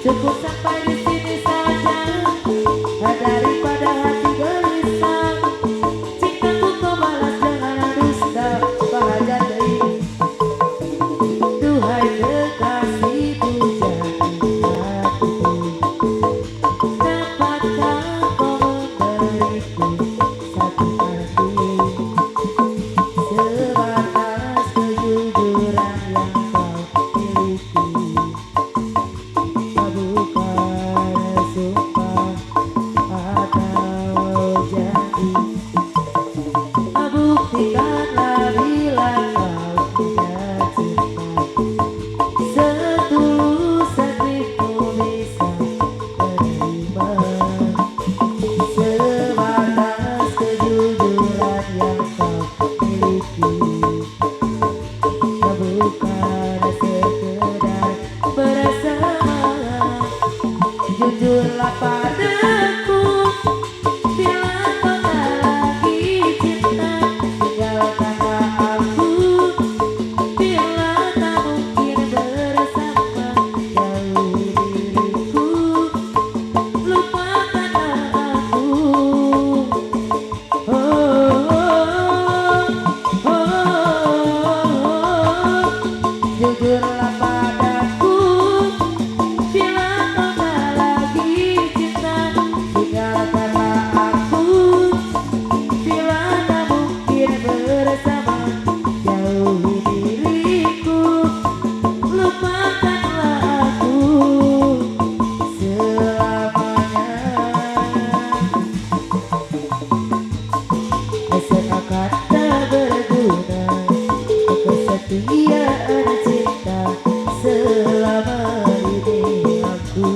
Cukup sampai di sini saja, daripada hati gelisah. Cintaku kau balas dengan dusta, bahagia deui. Duhai kekasih pujaan hatiku, dapatkah kau memberiku satu hati, sebatas kejujuran yang kau miliki. Bukan sumpah atau janji, buktikanlah bila kau punya cinta setulus hatiku bisa terima, sebatas kejujuran yang kau miliki. Bukan sekedar bersama, jujurlah padaku bila kau tak lagi cinta. Tinggalkanlah aku bila tak mungkin bersama. Jauhi diriku, lupakanlah aku. Oh, oh, oh, oh. Jujurlah padaku bila kau tak lagi cinta. Tinggalkanlah aku bila tak mungkin bersama. Jauhi diriku, lupakanlah aku selamanya. Seakan tak berguna kesetiaan cinta selama ini. Aku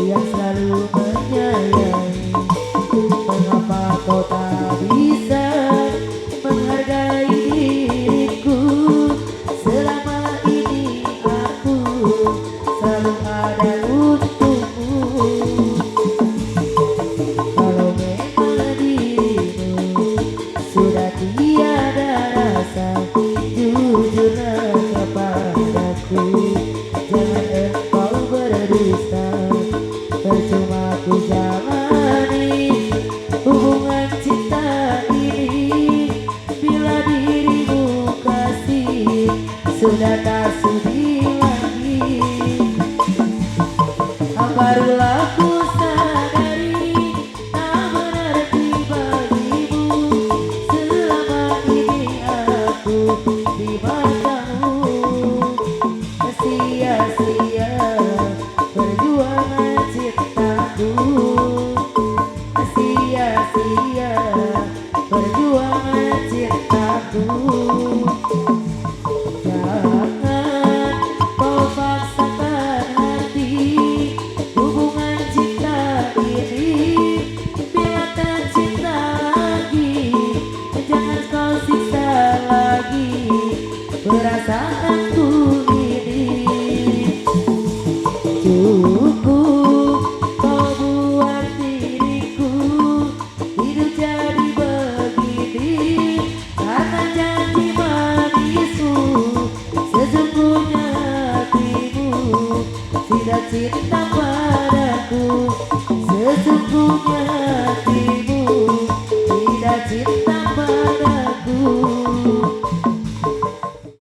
yang selalu menyayangi, mengapa kau tak bisa menghargai diriku? Selama ini aku selalu ada untukmu. Kalau memang dirimu sudah tiada rasa, jujurlah kepadaku, jangan engkau berdusta. Percuma ku jalani hubungan cinta ini bila dirimu kasih sudah tak sudi lagi. Barulah